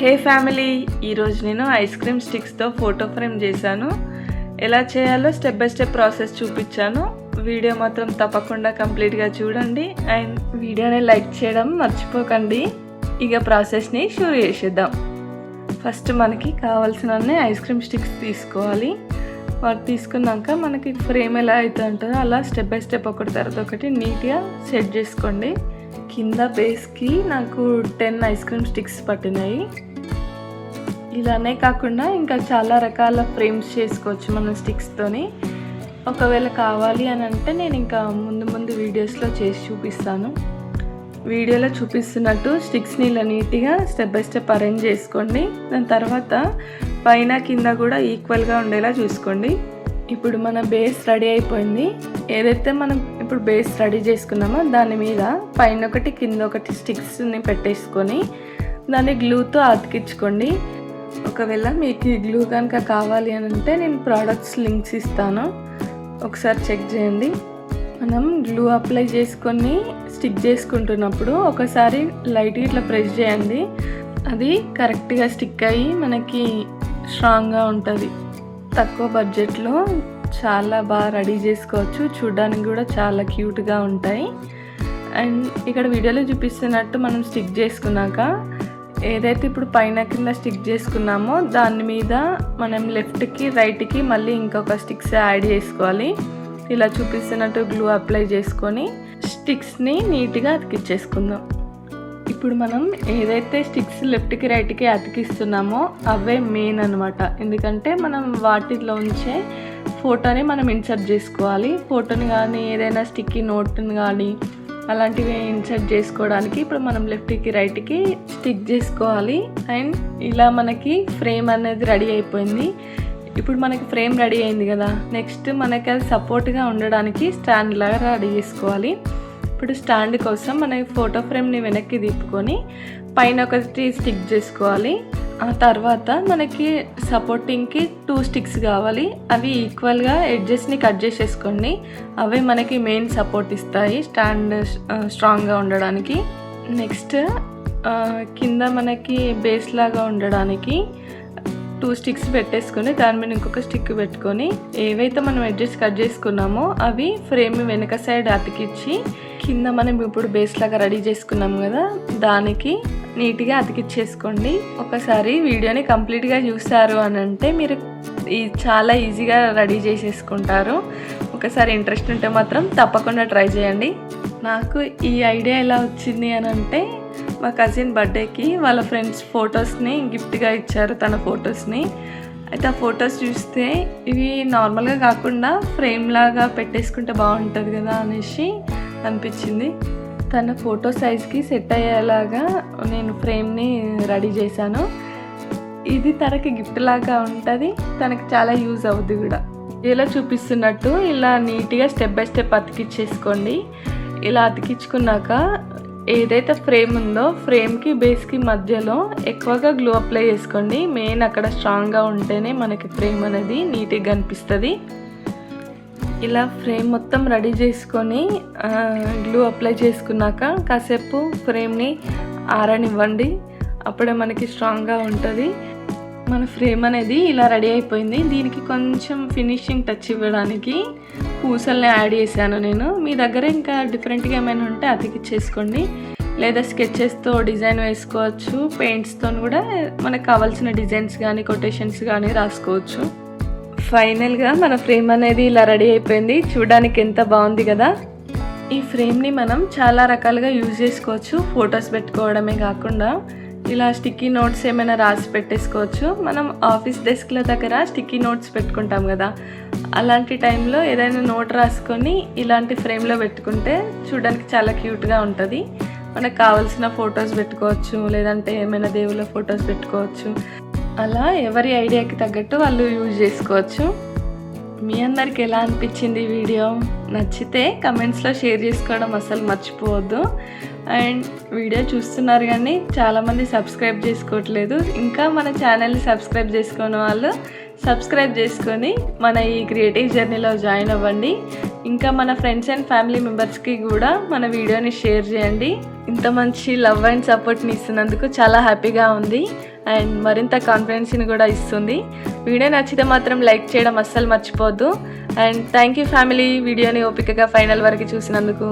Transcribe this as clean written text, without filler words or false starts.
హే family, ఈరోజు నేను ice cream స్టిక్స్తో photo frame చేశాను. ఎలా చేయాలో స్టెప్ బై స్టెప్ ప్రాసెస్ చూపించాను. వీడియో మాత్రం తప్పకుండా కంప్లీట్గా చూడండి అండ్ వీడియోని లైక్ చేయడం మర్చిపోకండి. ఇక ప్రాసెస్ని షురూ చేసేద్దాం. ఫస్ట్ మనకి కావాల్సిన ఐస్ క్రీమ్ స్టిక్స్ తీసుకోవాలి. వాటి తీసుకున్నాక మనకి ఫ్రేమ్ ఎలా అయితే ఉంటుందో అలా స్టెప్ బై స్టెప్ ఒకటి తర్వాత ఒకటి నీట్గా సెట్ చేసుకోండి. కింద బేస్కి నాకు 10 ఐస్ క్రీమ్ స్టిక్స్ పట్టినాయి. ఇలానే కాకుండా ఇంకా చాలా రకాల ఫ్రేమ్స్ చేసుకోవచ్చు మనం స్టిక్స్తోని. ఒకవేళ కావాలి అని అంటే నేను ఇంకా ముందు వీడియోస్లో చేసి చూపిస్తాను. వీడియోలో చూపిస్తున్నట్టు స్టిక్స్ని ఇలా నీట్గా స్టెప్ బై స్టెప్ అరేంజ్ చేసుకోండి. దాని తర్వాత పైన కింద కూడా ఈక్వల్గా ఉండేలా చూసుకోండి. ఇప్పుడు మన బేస్ రెడీ అయిపోయింది. ఏదైతే మనం ఇప్పుడు బేస్ రెడీ చేసుకున్నామో దాని మీద పైన ఒకటి కింద ఒకటి స్టిక్స్ని పెట్టేసుకొని దాన్ని గ్లూతో అతికించుకోండి. ఒకవేళ మీకు ఈ గ్లూ కనుక కావాలి అని అంటే నేను ప్రోడక్ట్స్ లింక్స్ ఇస్తాను, ఒకసారి చెక్ చేయండి. మనం గ్లూ అప్లై చేసుకొని స్టిక్ చేసుకుంటున్నప్పుడు ఒకసారి లైట్గా ఇట్లా ప్రెస్ చేయండి. అది కరెక్ట్గా స్టిక్ అయ్యి మనకి స్ట్రాంగ్గా ఉంటుంది. తక్కువ బడ్జెట్లో చాలా బాగా రెడీ చేసుకోవచ్చు. చూడడానికి కూడా చాలా క్యూట్గా ఉంటాయి. అండ్ ఇక్కడ వీడియోలో చూపిస్తున్నట్టు మనం స్టిక్ చేసుకున్నాక ఏదైతే ఇప్పుడు పైన కింద స్టిక్ చేసుకున్నామో దాని మీద మనం లెఫ్ట్కి రైట్కి మళ్ళీ ఇంకొక స్టిక్స్ యాడ్ చేసుకోవాలి. ఇలా చూపిస్తున్నట్టు గ్లూ అప్లై చేసుకొని స్టిక్స్ని నీట్గా అతికిచ్చేసుకుందాం. ఇప్పుడు మనం ఏదైతే స్టిక్స్ లెఫ్ట్కి రైట్కి అతికిస్తున్నామో అవే మెయిన్ అనమాట. ఎందుకంటే మనం వాటిలోంచే ఫోటోని మనం ఇన్సర్ట్ చేసుకోవాలి. ఫోటోని కానీ ఏదైనా స్టిక్కీ నోట్ని కానీ అలాంటివి ఇన్సర్ట్ చేసుకోవడానికి ఇప్పుడు మనం లెఫ్ట్కి రైట్కి స్టిక్ చేసుకోవాలి. అండ్ ఇలా మనకి ఫ్రేమ్ అనేది రెడీ అయిపోయింది. ఇప్పుడు మనకి ఫ్రేమ్ రెడీ అయింది కదా, నెక్స్ట్ మనకి అది సపోర్ట్గా ఉండడానికి స్టాండ్ లాగా రెడీ చేసుకోవాలి. ఇప్పుడు స్టాండ్ కోసం మన ఫోటో ఫ్రేమ్ని వెనక్కి తిప్పుకొని పైన ఒకటి స్టిక్ చేసుకోవాలి. ఆ తర్వాత మనకి సపోర్టింగ్కి 2 స్టిక్స్ కావాలి. అవి ఈక్వల్గా ఎడ్జెస్ని కట్ చేసేసుకోండి. అవే మనకి మెయిన్ సపోర్ట్ ఇస్తాయి స్టాండ్ స్ట్రాంగ్గా ఉండడానికి. నెక్స్ట్ కింద మనకి బేస్ లాగా ఉండడానికి 2 స్టిక్స్ పెట్టేసుకొని దాని మీద ఇంకొక స్టిక్ పెట్టుకొని ఏవైతే మనం ఎడ్జెస్ కట్ చేసుకున్నామో అవి ఫ్రేమ్ వెనక సైడ్ అతికిచ్చి కింద మనం ఇప్పుడు బేస్ లాగా రెడీ చేసుకున్నాం కదా దానికి నీట్గా అతికిచ్చేసుకోండి. ఒకసారి వీడియోని కంప్లీట్గా చూస్తారు అని అంటే మీరు చాలా ఈజీగా రెడీ చేసేసుకుంటారు. ఒకసారి ఇంట్రెస్ట్ ఉంటే మాత్రం తప్పకుండా ట్రై చేయండి. నాకు ఈ ఐడియా ఎలా వచ్చింది అని అంటే మా కజిన్ బర్త్డేకి వాళ్ళ ఫ్రెండ్స్ ఫొటోస్ని గిఫ్ట్గా ఇచ్చారు, తన ఫొటోస్ని. అయితే ఆ ఫొటోస్ చూస్తే ఇవి నార్మల్గా కాకుండా ఫ్రేమ్ లాగా పెట్టేసుకుంటే బాగుంటుంది కదా అనేసి అనిపించింది. తన ఫోటో సైజ్కి సెట్ అయ్యేలాగా నేను ఫ్రేమ్ని రెడీ చేశాను. ఇది తనకి గిఫ్ట్ లాగా ఉంటుంది, తనకి చాలా యూజ్ అవుతుంది కూడా. ఇలా చూపిస్తున్నట్టు ఇలా నీట్గా స్టెప్ బై స్టెప్ అతికిచ్చేసుకోండి. ఇలా అతికించుకున్నాక ఏదైతే ఫ్రేమ్ ఉందో ఫ్రేమ్కి బేస్కి మధ్యలో ఎక్కువగా గ్లూ అప్లై చేసుకోండి. మెయిన్ అక్కడ స్ట్రాంగ్గా ఉంటేనే మనకి ఫ్రేమ్ అనేది నీట్గా కనిపిస్తుంది. ఇలా ఫ్రేమ్ మొత్తం రెడీ చేసుకొని గ్లూ అప్లై చేసుకున్నాక కాసేపు ఫ్రేమ్ని ఆరనివ్వండి. అప్పుడే మనకి స్ట్రాంగ్గా ఉంటుంది. మన ఫ్రేమ్ అనేది ఇలా రెడీ అయిపోయింది. దీనికి కొంచెం ఫినిషింగ్ టచ్ ఇవ్వడానికి పూసల్ని యాడ్ చేశాను నేను. మీ దగ్గర ఇంకా డిఫరెంట్గా ఏమైనా ఉంటే అతికిచ్చేసుకోండి, లేదా స్కెచెస్తో డిజైన్ వేసుకోవచ్చు. పెయింట్స్తో కూడా మనకు కావాల్సిన డిజైన్స్ కానీ కొటేషన్స్ కానీ రాసుకోవచ్చు. ఫైనల్గా మన ఫ్రేమ్ అనేది ఇలా రెడీ అయిపోయింది. చూడడానికి ఎంత బాగుంది కదా. ఈ ఫ్రేమ్ని మనం చాలా రకాలుగా యూజ్ చేసుకోవచ్చు. ఫొటోస్ పెట్టుకోవడమే కాకుండా ఇలా స్టిక్కీ నోట్స్ ఏమైనా రాసి పెట్టేసుకోవచ్చు. మనం ఆఫీస్ డెస్క్ల దగ్గర స్టిక్కీ నోట్స్ పెట్టుకుంటాం కదా, అలాంటి టైంలో ఏదైనా నోట్ రాసుకొని ఇలాంటి ఫ్రేమ్లో పెట్టుకుంటే చూడడానికి చాలా క్యూట్గా ఉంటుంది. మనకు కావాల్సిన ఫొటోస్ పెట్టుకోవచ్చు, లేదంటే ఏమైనా దేవుళ్ళ ఫొటోస్ పెట్టుకోవచ్చు. అలా ఎవరి ఐడియాకి తగ్గట్టు వాళ్ళు యూజ్ చేసుకోవచ్చు. మీ అందరికి ఎలా అనిపించింది ఈ వీడియో? నచ్చితే కమెంట్స్లో షేర్ చేసుకోవడం అసలు మర్చిపోవద్దు. అండ్ వీడియో చూస్తున్నారు కానీ చాలామంది సబ్స్క్రైబ్ చేసుకోవట్లేదు. ఇంకా మన ఛానల్ని సబ్స్క్రైబ్ చేసుకునే వాళ్ళు సబ్స్క్రైబ్ చేసుకొని మన ఈ క్రియేటివ్ జర్నీలో జాయిన్ అవ్వండి. ఇంకా మన ఫ్రెండ్స్ అండ్ ఫ్యామిలీ మెంబర్స్కి కూడా మన వీడియోని షేర్ చేయండి. ఇంత మంచి లవ్ అండ్ సపోర్ట్ని ఇస్తున్నందుకు చాలా హ్యాపీగా ఉంది. అండ్ మరింత కాన్ఫిడెన్స్ని కూడా ఇస్తుంది. వీడియో నచ్చితే మాత్రం లైక్ చేయడం అస్సలు మర్చిపోవద్దు. అండ్ థ్యాంక్ యూ ఫ్యామిలీ, వీడియోని ఓపికగా ఫైనల్ వరకు చూసినందుకు.